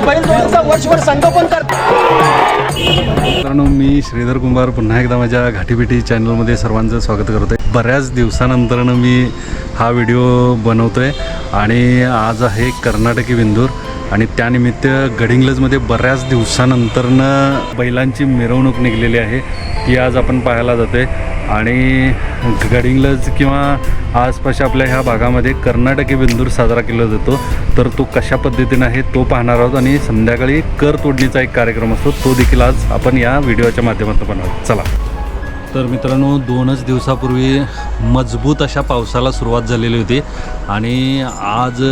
बैलजोडीचा वर्षभर संगोपन करतात. मित्रांनो, मी श्रीधर कुंभार पुन्हा एकदा माझ्या घाटीपिटी चॅनलमध्ये सर्वांचं स्वागत करतो आहे. बऱ्याच दिवसानंतरनं मी हा व्हिडिओ बनवतो आहे आणि आज आहे कर्नाटकी बेंदूर आणि त्यानिमित्त गडिंग्लजमध्ये बऱ्याच दिवसानंतरनं बैलांची मिरवणूक निघलेली आहे. ती आज आपण पाहायला जातो आहे आणि गडिंग्लज किंवा आसपासच्या आपल्या ह्या भागामध्ये कर्नाटकी बेंदूर साजरा केला जातो. तर तो कशा पद्धतीनं आहे तो पाहणार आहोत आणि संध्याकाळी कर तोडणीचा एक कार्यक्रम असतो, तो देखील आज आपण या व्हिडिओच्या माध्यमातून बनवतो. चला. तर मित्रांनो, 2च दिवसापूर्वी मजबूत अशा पावसाला सुरुवात झालेली होती आणि आज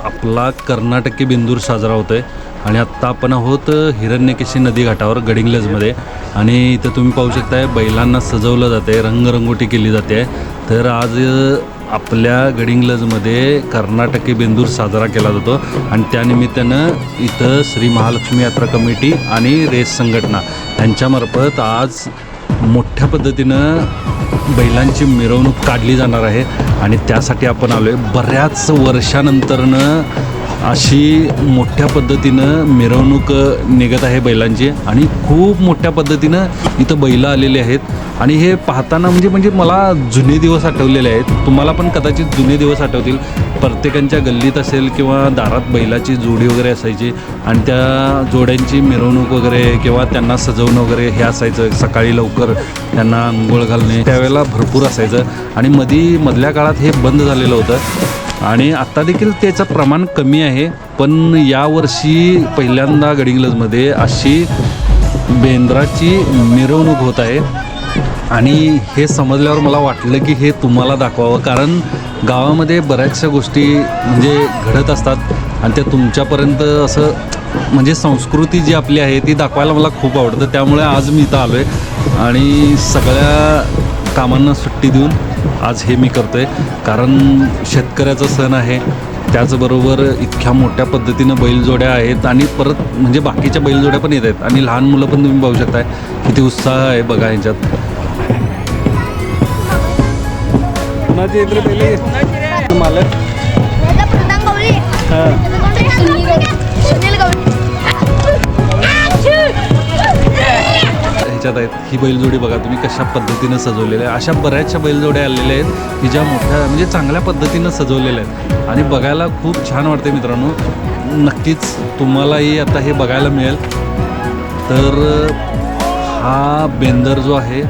आपला कर्नाटकी बेंदूर साजरा होतो आहे आणि आत्ता आपण आहोत हिरण्यकेशी नदी घाटावर गडिंग्लजमध्ये आणि इथं तुम्ही पाहू शकताय बैलांना सजवलं जाते, रंगरंगोटी केली जाते. तर आज आपल्या गडिंग्लजमध्ये कर्नाटकी बेंदूर साजरा केला जातो आणि त्यानिमित्तानं इथं श्री महालक्ष्मी यात्रा कमिटी आणि रेस संघटना यांच्यामार्फत आज मोठ्या पद्धतीनं बैलांची मिरवणूक काढली जाणार आहे आणि त्यासाठी आपण आलो आहे. बऱ्याच वर्षानंतरनं अशी मोठ्या पद्धतीनं मिरवणूक निघत आहे बैलांची आणि खूप मोठ्या पद्धतीनं इथं बैलं आलेले आहेत आणि हे पाहताना म्हणजे मला जुने दिवस आठवलेले आहेत. तुम्हाला पण कदाचित जुने दिवस आठवतील. प्रत्येकांच्या गल्लीत असेल किंवा दारात बैलाची जोडी वगैरे असायची आणि त्या जोड्यांची मिरवणूक वगैरे किंवा त्यांना सजवणं वगैरे हे असायचं. सकाळी लवकर त्यांना अंघोळ घालणे त्यावेळेला भरपूर असायचं आणि मधल्या काळात हे बंद झालेलं होतं आणि आत्ता देखील त्याचं प्रमाण कमी आहे. पण यावर्षी पहिल्यांदा गडिंग्लजमध्ये अशी बेंद्राची मिरवणूक होत आहे आणि हे समजल्यावर मला वाटलं की हे तुम्हाला दाखवावं, कारण गावामध्ये बऱ्याचशा गोष्टी म्हणजे घडत असतात आणि त्या तुमच्यापर्यंत असं म्हणजे संस्कृती जी आपली आहे ती दाखवायला मला खूप आवडतं. त्यामुळे आज मी इथं आलो आहे आणि सगळ्या कामांना सुट्टी देऊन आज हे मी करतो आहे, कारण शेतकऱ्याचा सण आहे. त्याचबरोबर इतक्या मोठ्या पद्धतीनं बैलजोड्या आहेत आणि परत म्हणजे बाकीच्या बैलजोड्या पण येत आहेत आणि लहान मुलं पण तुम्ही पाहू शकताय किती उत्साह आहे बघा ह्याच्यात. मालक ह्याच्यात आहेत. ही बैलजोडी बघा तुम्ही कशा पद्धतीनं सजवलेल्या आहे. अशा बऱ्याचशा बैलजोड्या आलेल्या आहेत की ज्या मोठ्या म्हणजे चांगल्या पद्धतीनं सजवलेल्या आहेत आणि बघायला खूप छान वाटते. मित्रांनो, नक्कीच तुम्हालाही आता हे बघायला मिळेल. तर हा बेंदर जो आहे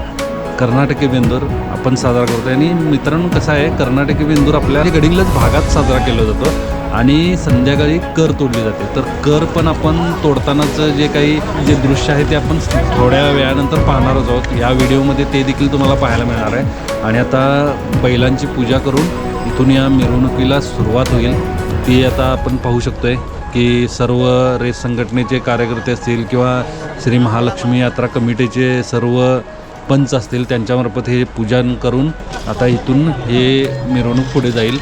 कर्नाटकी बेंदूर आपण साजरा करतो आणि मित्रांनो कसं आहे, कर्नाटकी बेंदूर आपल्या गडिंग्लज भागात साजरा केला जातो आणि संध्याकाळी कर तोडली जाते. तर कर पण आपण तोडतानाचं जे काही जे दृश्य आहे ते आपण थोड्या वेळानंतर पाहणारच आहोत. या व्हिडिओमध्ये ते देखील तुम्हाला पाहायला मिळणार आहे आणि आता बैलांची पूजा करून इथून या मिरवणुकीला सुरुवात होईल. ती आता आपण पाहू शकतो आहे की सर्व रेस संघटनेचे कार्यकर्ते असतील किंवा श्री महालक्ष्मी यात्रा कमिटीचे सर्व पंच असतील त्यांच्यामार्फत हे पूजन करून आता इथून हे मिरवणूक पुढे जाईल.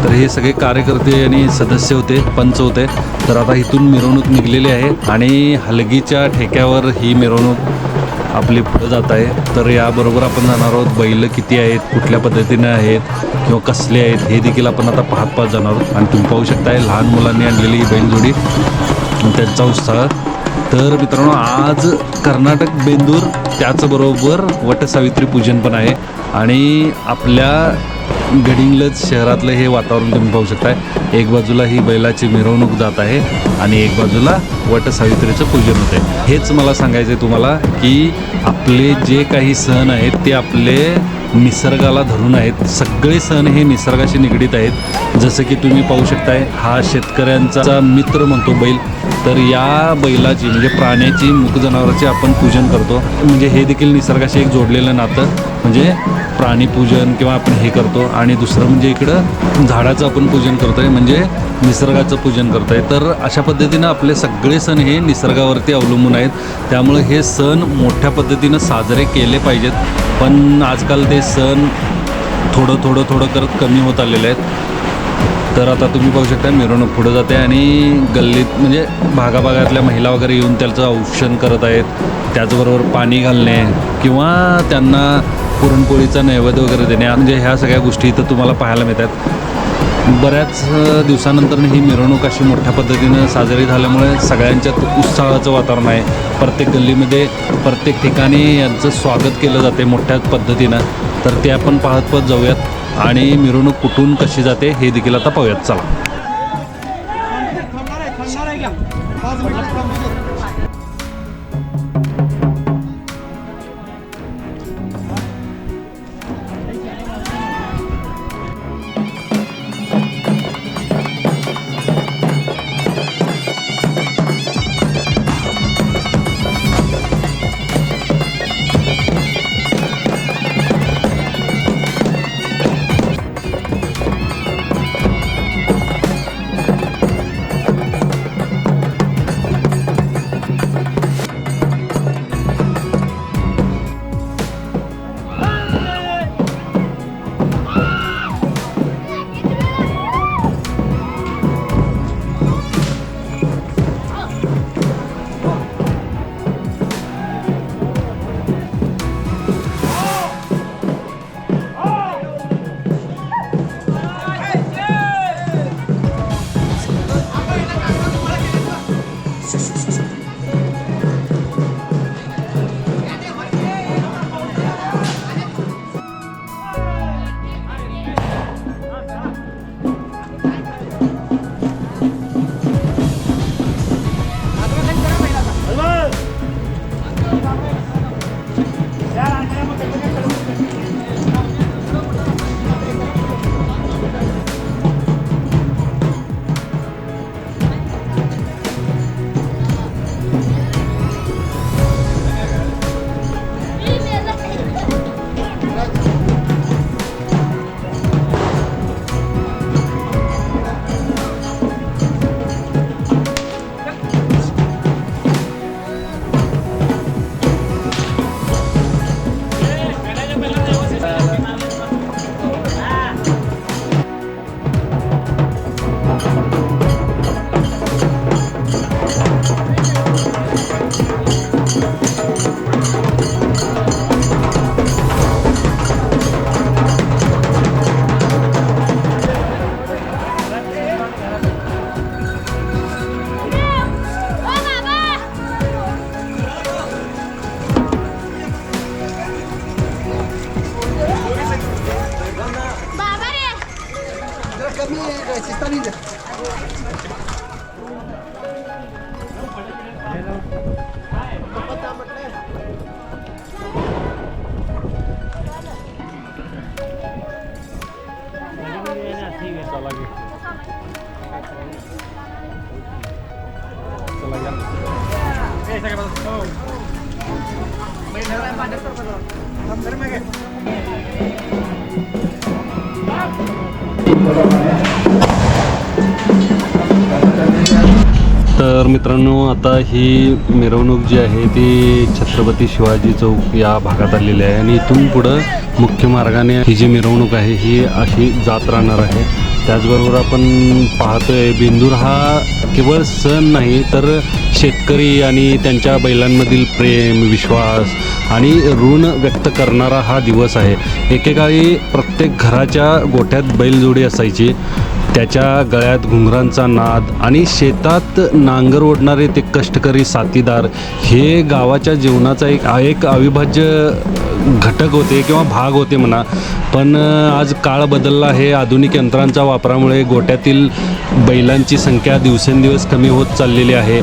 तर हे सगळे कार्यकर्ते आणि सदस्य होते, पंच होते. तर आता इथून मिरवणूक निघलेली आहे आणि हलगीच्या ठेक्यावर ही मिरवणूक आपली पुढे जात आहे. तर याबरोबर आपण जाणार आहोत बैल किती आहेत, कुठल्या पद्धतीने आहेत किंवा कसले आहेत हे देखील आपण आता पाहत जाणार आहोत आणि तुम्ही पाहू शकताय लहान मुलांनी आणलेली ही बैलजोडी त्यांचा उत्साह. तर मित्रांनो, आज कर्नाटक बेंदूर त्याचबरोबर वटसावित्री पूजन पण आहे आणि आपल्या गडिंग्लज शहरातलं हे वातावरण तुम्ही पाहू शकताय. एक बाजूला ही बैलाची मिरवणूक जात आहे आणि एक बाजूला वटसावित्रीचं पूजन होत आहे. हेच मला सांगायचं आहे तुम्हाला की आपले जे काही सण आहेत ते आपले निसर्गाला धरून आहेत. सगळे सण हे निसर्गाशी निगडीत आहेत. जसं की तुम्ही पाहू शकताय, हा शेतकऱ्यांचा मित्र म्हणतो बैल. तर या बैलाची म्हणजे प्राण्याची, मुक जनावरांचे आपण पूजन करतो. म्हणजे हे देखील निसर्गाशी एक जोडलेलं नातं, म्हणजे प्राणीपूजन किंवा आपण हे करतो. आणि दुसरं म्हणजे इकडं झाडाचं आपण पूजन करतो आहे, म्हणजे निसर्गाचं पूजन करतो आहे. तर अशा पद्धतीनं आपले सगळे सण हे निसर्गावरती अवलंबून आहेत. त्यामुळे हे सण मोठ्या पद्धतीनं साजरे केले पाहिजेत. पण आजकाल ते सण थोडं करत कमी होत आलेले आहेत. तर आता तुम्ही पाहू शकता, मिरवणूक पुढं जाते आणि गल्लीत म्हणजे भागाभागातल्या महिला वगैरे येऊन त्याचं औक्षण करत आहेत. त्याचबरोबर पाणी घालणे किंवा त्यांना पुरणपोळीचा नैवेद्य वगैरे देणे, म्हणजे ह्या सगळ्या गोष्टी इथं तुम्हाला पाहायला मिळतात. बऱ्याच दिवसानंतर ही मिरवणूक अशी मोठ्या पद्धतीनं साजरी झाल्यामुळे सगळ्यांच्यात उत्साहाचं वातावरण आहे. प्रत्येक गल्लीमध्ये, प्रत्येक ठिकाणी यांचं स्वागत केलं जाते मोठ्या पद्धतीनं. तर ते आपण पाहत जाऊयात आणि मिरवणूक कुठून कशी जाते हे देखील आता पाहूयात. चला. तर मित्रांनो, आता ही मिरवणूक जी आहे ती छत्रपती शिवाजी चौक या भागात आलेली आहे आणि इथून पुढं मुख्य मार्गाने ही जी मिरवणूक आहे ही अशी जात राहणार आहे. त्याचबरोबर आपण पाहतोय, बेंदूर हा केवळ सण नाही तर शेतकरी आणि त्यांच्या बैलांमधील प्रेम, विश्वास आणि ऋण व्यक्त करणारा हा दिवस आहे. एकेकाळी प्रत्येक घराच्या गोठ्यात बैलजोडी असायची, त्याच्या गळ्यात घुंगरांचा नाद आणि शेतात नांगर ओढणारे ते कष्टकरी साथीदार हे गावाच्या जीवनाचा एक अविभाज्य घटक होते किंवा भाग होते म्हणा. पण आज काळ बदलला आहे. आधुनिक यंत्रांच्या वापरामुळे गोठ्यातील बैलांची संख्या दिवसेंदिवस कमी होत चाललेली आहे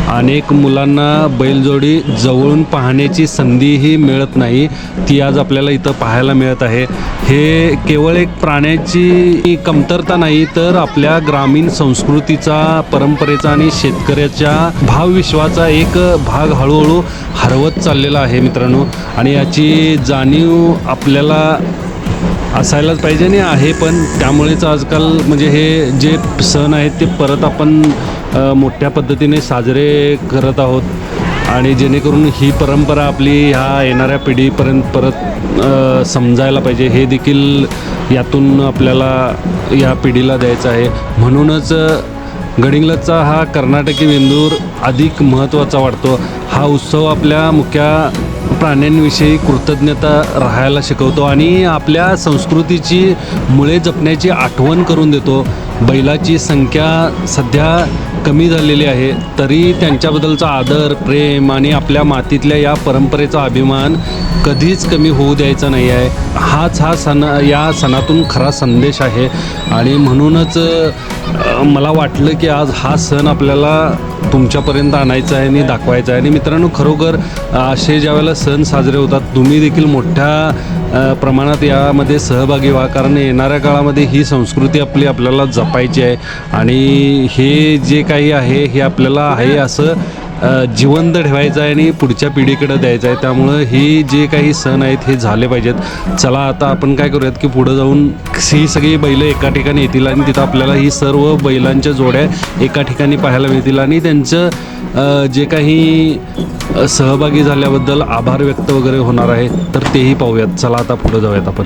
अनेक मुलांना बैलजोडी जवळून पाहण्याची संधीही मिळत नाही, ती आज आपल्याला इथं पाहायला मिळत आहे. हे केवळ एक प्राण्याची कमतरता नाही, तर आपल्या ग्रामीण संस्कृतीचा, परंपरेचा आणि शेतकऱ्याच्या भावविश्वाचा एक भाग हळूहळू हरवत चाललेला आहे मित्रांनो. आणि याची जाणीव आपल्याला असायलाच पाहिजे आणि आहे, पण त्यामुळेच आजकाल म्हणजे हे जे सण आहेत ते परत आपण मोठ्या पद्धतीने साजरे करत आहोत आणि जेणेकरून ही परंपरा आपली ह्या येणाऱ्या पिढीपर्यंत परत समजायला पाहिजे, हे देखील यातून आपल्याला या पिढीला द्यायचं आहे. म्हणूनच गडिंग्लजचा हा कर्नाटकी बेंदूर अधिक महत्त्वाचा वाटतो. हा उत्सव आपल्या मुख्या प्राण्यांविषयी कृतज्ञता राहायला शिकवतो आणि आपल्या संस्कृतीची मुळे जपण्याची आठवण करून देतो. बैलाची संख्या सध्या कमी झालेली आहे, तरी त्यांच्याबद्दलचा आदर, प्रेम आणि आपल्या मातीतल्या या परंपरेचा अभिमान कधीच कमी होऊ द्यायचा नाही आहे. हा सण, या सणातून खरा संदेश आहे. आणि म्हणूनच मला वाटलं की आज हा सण आपल्याला तुमच्यापर्यंत आणायचा आहे आणि दाखवायचा आहे. आणि मित्रांनो, खरोखर असे ज्यावेळेला सण साजरे होतात, तुम्ही देखील मोठ्या प्रमाणात यामध्ये सहभागी व्हा, कारण येणाऱ्या काळामध्ये ही संस्कृती आपल्याला जपायची आहे आणि हे जे काही आहे हे आपल्याला आहे असं जिवंत ठेवायचं आहे आणि पुढच्या पिढीकडे द्यायचं आहे. त्यामुळं हे जे काही सण आहेत हे झाले पाहिजेत. चला आता आपण काय करूयात की पुढं जाऊन ही सगळी बैलं एका ठिकाणी येतील आणि तिथं आपल्याला ही सर्व बैलांच्या जोड्या एका ठिकाणी पाहायला मिळतील आणि त्यांचं जे काही सहभागी झाल्याबद्दल आभार व्यक्त वगैरे होणार आहे, तर तेही पाहूयात. चला आता पुढं जाऊयात आपण.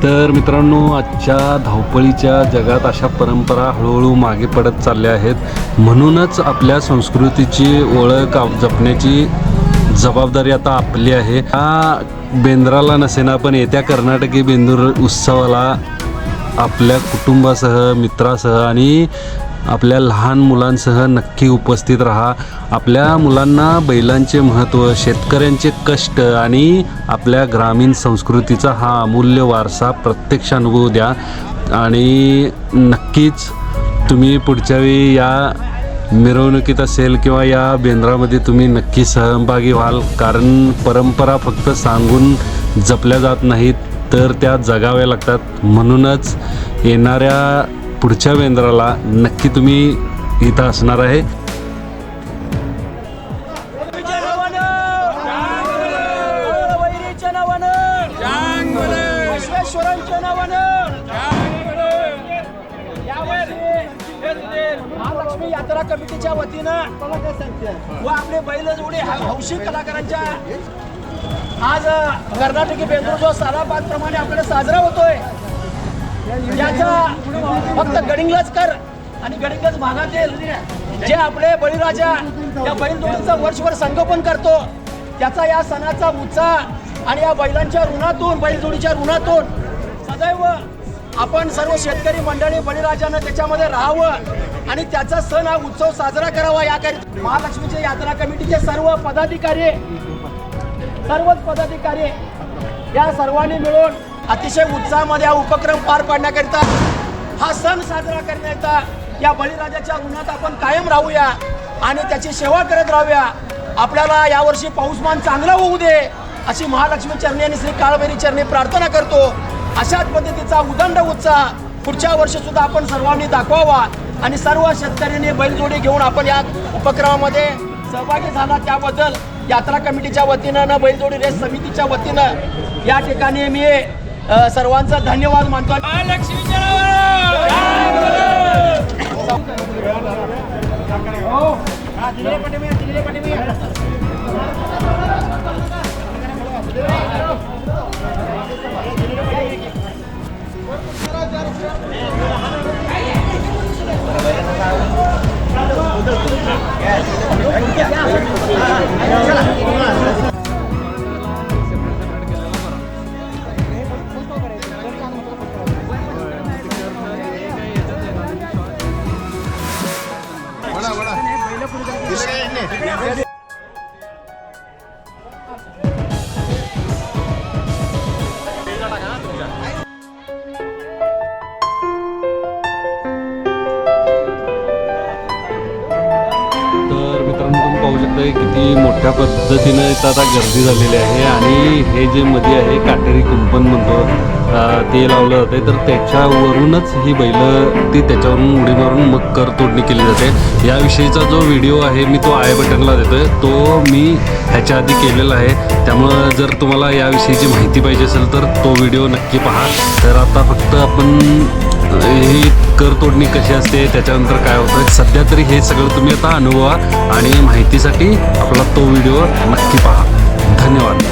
तर मित्रांनो, आजच्या धावपळीच्या जगात अशा परंपरा हळूहळू मागे पडत चालल्या आहेत. म्हणूनच आपल्या संस्कृतीची ओळख जपण्याची जबाबदारी आता आपली आहे. हा बेंद्राला नसेना पण येत्या कर्नाटकी बेंदूर उत्सवाला आपल्या कुटुंबासह, मित्रासह आणि आपल्या लहान मुलांसह नक्की उपस्थित राहा. आपल्या मुलांना बैलांचे महत्त्व, शेतकऱ्यांचे कष्ट आणि आपल्या ग्रामीण संस्कृतीचा हा अमूल्य वारसा प्रत्यक्ष अनुभव द्या. आणि नक्कीच तुम्ही पुढच्या वेळी या मिरवणुकीत असेल किंवा या बेंद्रामध्ये तुम्ही नक्की सहभागी व्हाल. कारण परंपरा फक्त सांगून जपल्या जात नाहीत तर त्या जगाव्या लागतात. म्हणूनच येणाऱ्या पुढच्या बेंद्राला नक्की तुम्ही इथं असणार आहे. महालक्ष्मी यात्रा कमिटीच्या वतीनं व आपले बैलजोडी हौशी कलाकारांच्या आज कर्नाटकी बेंदूर जो सालाबादप्रमाणे आपल्याला साजरा होतोय, याचा फक्त गडिंग्लजकर आणि गडिंग्लज भागातील जे आपले बळीराजा या बैलजोडीचं वर्षभर संगोपन करतो, त्याचा या सणाचा उत्साह आणि या बैलांच्या ऋणातून, बैलजोडीच्या ऋणातून सदैव आपण सर्व शेतकरी मंडळी बळीराजानं त्याच्यामध्ये राहावं आणि त्याचा सण हा उत्सव साजरा करावा याकरिता महालक्ष्मीचे यात्रा कमिटीचे सर्वच पदाधिकारी या सर्वांनी मिळून अतिशय उत्साहामध्ये हा उपक्रम पार पाडण्याकरिता, हा सण साजरा करण्याकरिता या बळीराजाच्या ऋणात आपण कायम राहूया आणि त्याची सेवा करत राहूया. आपल्याला यावर्षी पाऊसमान चांगला होऊ दे अशी महालक्ष्मी चरणी आणि श्री काळभैरी चरणी प्रार्थना करतो. अशाच पद्धतीचा उदंड उत्साह पुढच्या वर्षी सुद्धा आपण सर्वांनी दाखवावा आणि सर्व शेतकऱ्यांनी बैलजोडी घेऊन आपण या उपक्रमामध्ये सहभागी झाला त्याबद्दल यात्रा कमिटीच्या वतीनं, बैलजोडी रेस समितीच्या वतीनं या ठिकाणी मी सर्वांचा धन्यवाद मानतो. किती मोठ्या पद्धतीनं इथं आता गर्दी झालेली आहे आणि हे जे मध्ये आहे काटेरी कुंपण म्हणतो ते लावलं जाते, तर त्याच्यावरूनच ही बैलं ती त्याच्यावरून उडी मारून मग कर तोडणी केली जाते. याविषयीचा जो व्हिडिओ आहे मी तो आय बटनला देतोय, तो मी ह्याच्या आधी केलेला आहे. त्यामुळं जर तुम्हाला याविषयीची माहिती पाहिजे असेल तर तो व्हिडिओ नक्की पहा. तर आता फक्त आपण ही कर तोडणी कशी असते, त्याच्यानंतर काय होतं, सध्या तरी हे सगळं तुम्ही आता अनुभवा आणि माहितीसाठी आपला तो व्हिडिओ नक्की पहा. धन्यवाद.